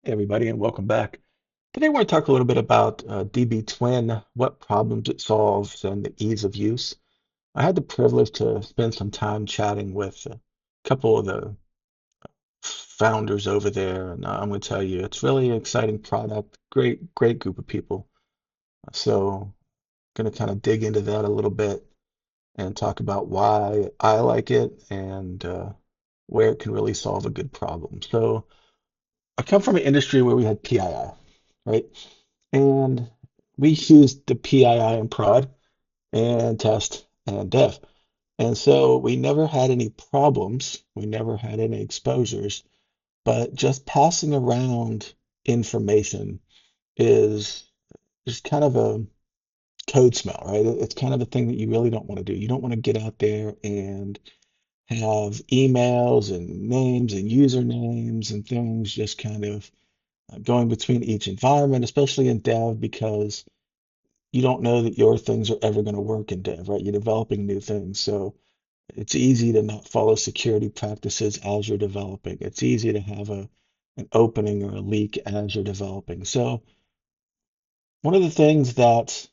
Hey everybody, and welcome back. Today, I want to talk a little bit about dbTwin, what problems it solves, and the ease of use. I had the privilege to spend some time chatting with a couple of the founders over there, and I'm going to tell you, it's really an exciting product, great group of people. So, going to kind of dig into that a little bit and talk about why I like it and where it can really solve a good problem. So, I come from an industry where we had PII, right? And we used the PII in prod and test and dev. And so we never had any problems. We never had any exposures, but just passing around information is just kind of a code smell, right? It's kind of a thing that you really don't want to do. You don't want to get out there and have emails and names and usernames and things just kind of going between each environment, especially in dev, because you don't know that your things are ever going to work in dev, right? You're developing new things. So it's easy to not follow security practices as you're developing. It's easy to have an opening or a leak as you're developing. So one of the things that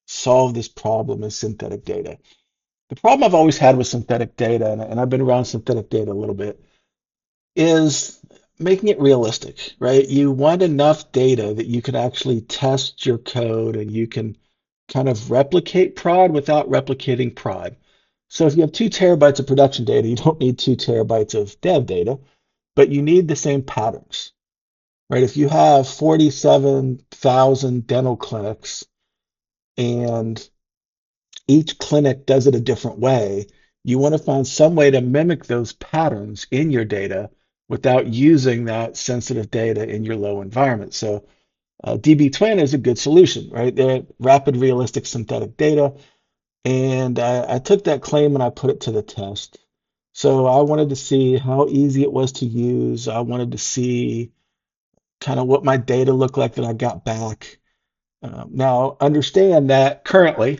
solve this problem is synthetic data. The problem I've always had with synthetic data, and I've been around synthetic data a little bit, is making it realistic, right? You want enough data that you can actually test your code and you can kind of replicate prod without replicating prod. So if you have 2 terabytes of production data, you don't need 2 terabytes of dev data, but you need the same patterns, right? If you have 47,000 dental clinics and each clinic does it a different way, you want to find some way to mimic those patterns in your data without using that sensitive data in your low environment. So dbTwin is a good solution, right? They're rapid, realistic synthetic data. And I took that claim and I put it to the test. So I wanted to see how easy it was to use. I wanted to see kind of what my data looked like that I got back. Now, understand that currently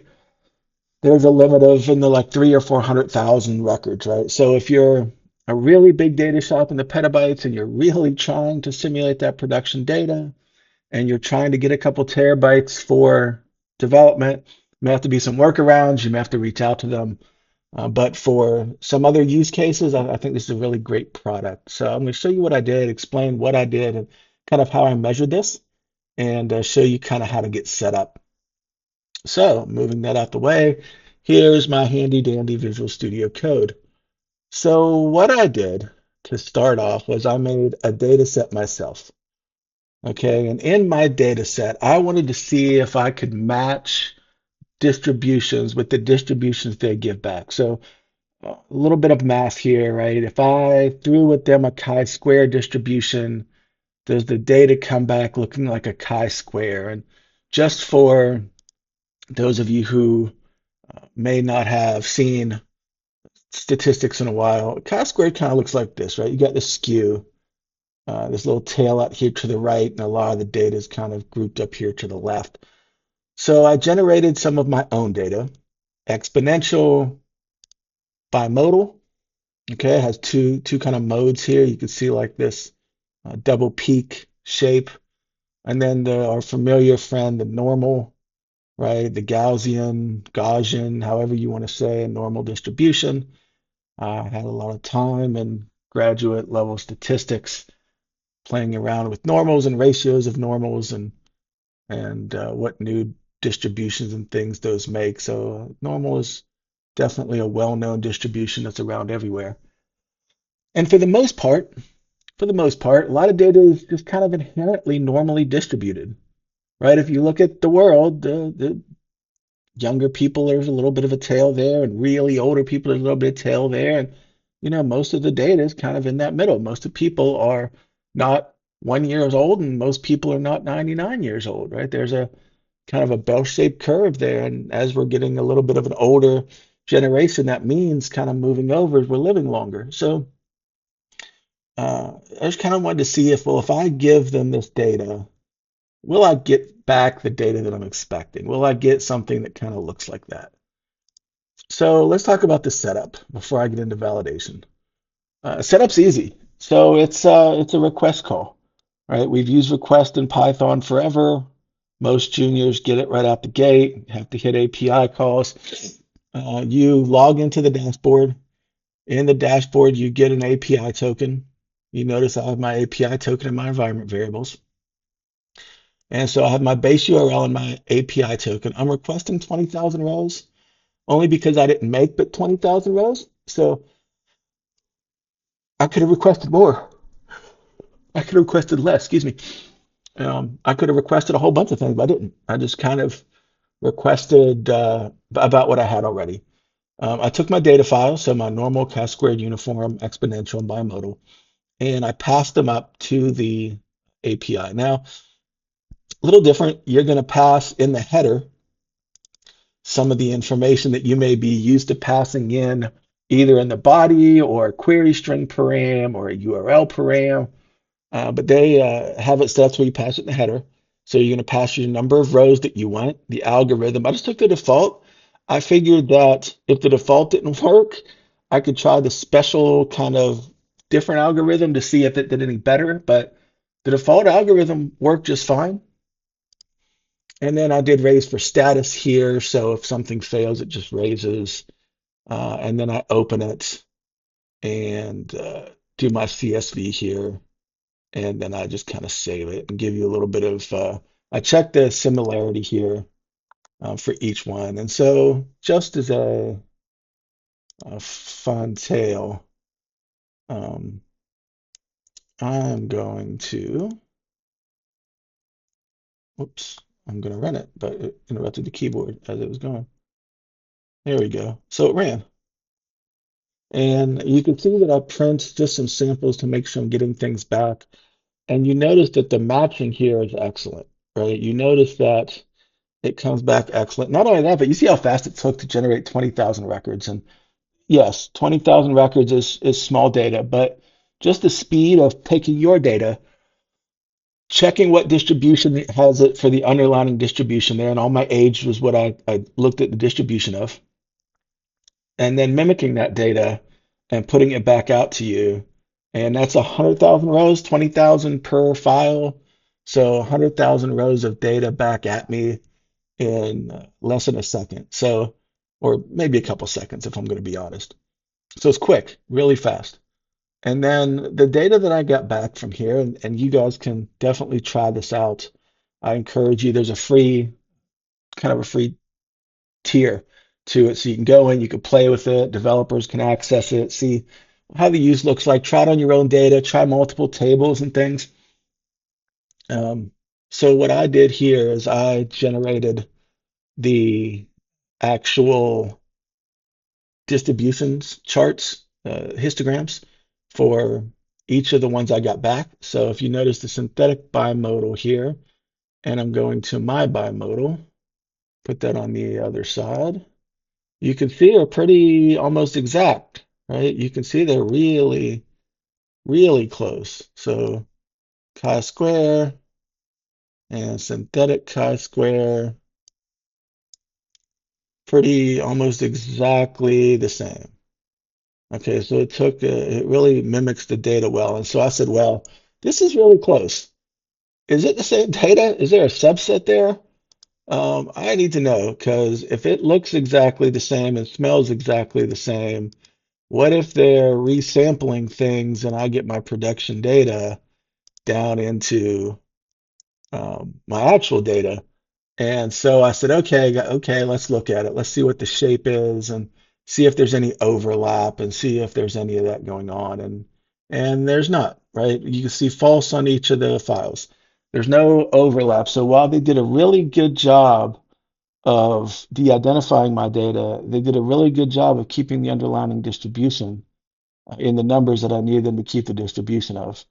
there's a limit of in the like 300,000 or 400,000 records, right? So if you're a really big data shop in the petabytes and you're really trying to simulate that production data and you're trying to get a couple terabytes for development, may have to be some workarounds. You may have to reach out to them. But for some other use cases, I think this is a really great product. So I'm going to show you what I did, explain what I did, and kind of how I measured this, and show you kind of how to get set up. So moving that out the way, here's my handy dandy Visual Studio Code. So what I did to start off was I made a data set myself. Okay, and in my data set, I wanted to see if I could match distributions with the distributions they give back. So a little bit of math here, right? If I threw at them a chi-square distribution, does the data come back looking like a chi-square? And just for those of you who may not have seen statistics in a while, chi-square kind of looks like this, right? You got the skew, this little tail out here to the right, and a lot of the data is kind of grouped up here to the left. So I generated some of my own data, exponential, bimodal. Okay, it has two kind of modes here. You can see like this double peak shape, and then our familiar friend, the normal, right? The Gaussian, however you want to say, a normal distribution. I had a lot of time in graduate level statistics playing around with normals and ratios of normals and what new distributions and things those make. So normal is definitely a well-known distribution that's around everywhere. And for the most part, a lot of data is just kind of inherently normally distributed, right? If you look at the world, the younger people, there's a little bit of a tail there, and really older people, there's a little bit of tail there. And, most of the data is kind of in that middle. Most of people are not 1 year old, and most people are not 99 years old, right? There's a kind of a bell-shaped curve there. And as we're getting a little bit of an older generation, that means kind of moving over as we're living longer. So, I just kind of wanted to see if, well, if I give them this data, will I get back the data that I'm expecting? Will I get something that kind of looks like that? So let's talk about the setup before I get into validation. Setup's easy. So it's a request call, right? We've used request in Python forever. Most juniors get it right out the gate, have to hit API calls. You log into the dashboard. In the dashboard, you get an API token. You notice I have my API token in my environment variables. And so I have my base URL and my API token. I'm requesting 20,000 rows only because I didn't make but 20,000 rows. So I could have requested more. I could have requested less, excuse me. I could have requested a whole bunch of things, but I didn't. I just kind of requested about what I had already. I took my data files, so my normal chi-squared uniform, exponential, and bimodal, and I passed them up to the API. Now, a little different. You're going to pass in the header some of the information that you may be used to passing in either in the body or a query string param or a URL param. But they have it set up so you pass it in the header. So you're going to pass your number of rows that you want, the algorithm. I just took the default. I figured that if the default didn't work, I could try the special kind of different algorithm to see if it did any better. But the default algorithm worked just fine. And then I did raise for status here. So if something fails, it just raises. And then I open it and do my CSV here. And then I just kind of save it and give you a little bit of, I check the similarity here for each one. And so just as a fun tale, um, I'm going to, whoops, I'm going to run it, but it interrupted the keyboard as it was going. There we go. So it ran. And you can see that I print just some samples to make sure I'm getting things back. And you notice that the matching here is excellent, right? You notice that it comes back excellent. Not only that, but you see how fast it took to generate 20,000 records. And yes, 20,000 records is small data, but just the speed of taking your data, checking what distribution it has it for the underlying distribution there, and all my age was what I looked at the distribution of, and then mimicking that data and putting it back out to you. And that's 100,000 rows, 20,000 per file. So 100,000 rows of data back at me in less than a second. So, or maybe a couple seconds if I'm going to be honest. So it's quick, really fast. And then the data that I got back from here, and you guys can definitely try this out. I encourage you, there's a free, kind of a free tier to it. So you can go in, you can play with it, developers can access it, see how the use looks like, try it on your own data, try multiple tables and things. Um, so what I did here is I generated the actual distributions charts, histograms for each of the ones I got back. So if you notice the synthetic bimodal here, and I'm going to my bimodal, put that on the other side, you can see they're pretty almost exact, right? You can see they're really, really close. So chi-square and synthetic chi-square, pretty almost exactly the same. Okay, so it really mimics the data well. And so I said, well, this is really close. Is it the same data? Is there a subset there? I need to know because if it looks exactly the same and smells exactly the same, what if they're resampling things and I get my production data down into my actual data? And so I said, okay, let's look at it. Let's see what the shape is and see if there's any overlap and see if there's any of that going on. And there's not, right? You can see false on each of the files. There's no overlap. So while they did a really good job of de-identifying my data, they did a really good job of keeping the underlying distribution in the numbers that I needed them to keep the distribution of.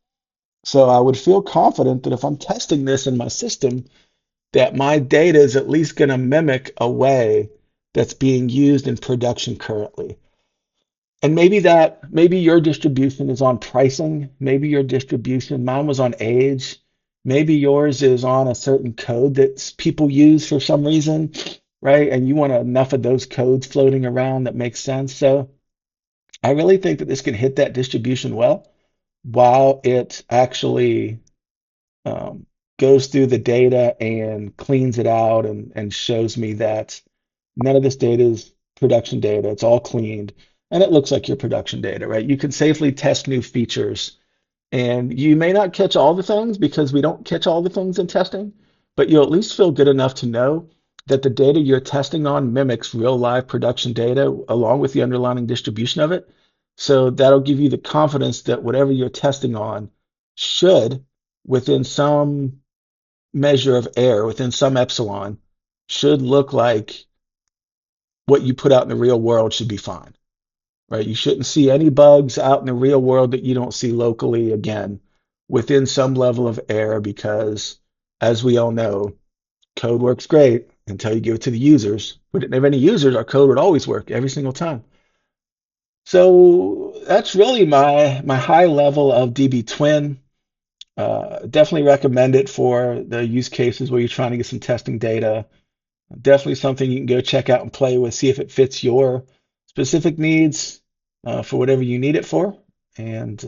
So I would feel confident that if I'm testing this in my system, that my data is at least going to mimic a way that's being used in production currently. And maybe your distribution is on pricing, maybe your distribution, mine was on age, maybe yours is on a certain code that people use for some reason, right? And you want enough of those codes floating around that makes sense. So I really think that this can hit that distribution well while it actually um, goes through the data and cleans it out and shows me that none of this data is production data. It's all cleaned and it looks like your production data, right? You can safely test new features and you may not catch all the things because we don't catch all the things in testing, but you'll at least feel good enough to know that the data you're testing on mimics real live production data along with the underlying distribution of it. So that'll give you the confidence that whatever you're testing on should, within some measure of error, within some epsilon, should look like what you put out in the real world should be fine, right? You shouldn't see any bugs out in the real world that you don't see locally, again, within some level of error, because as we all know, code works great until you give it to the users. We didn't have any users, our code would always work every single time. So that's really my high level of dbTwin. Definitely recommend it for the use cases where you're trying to get some testing data. Definitely something you can go check out and play with, see if it fits your specific needs for whatever you need it for. And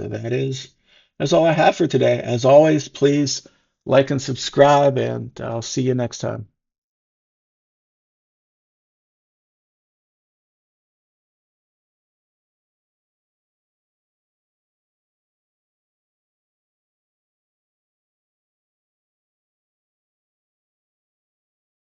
that's all I have for today. As always, please like and subscribe, and I'll see you next time.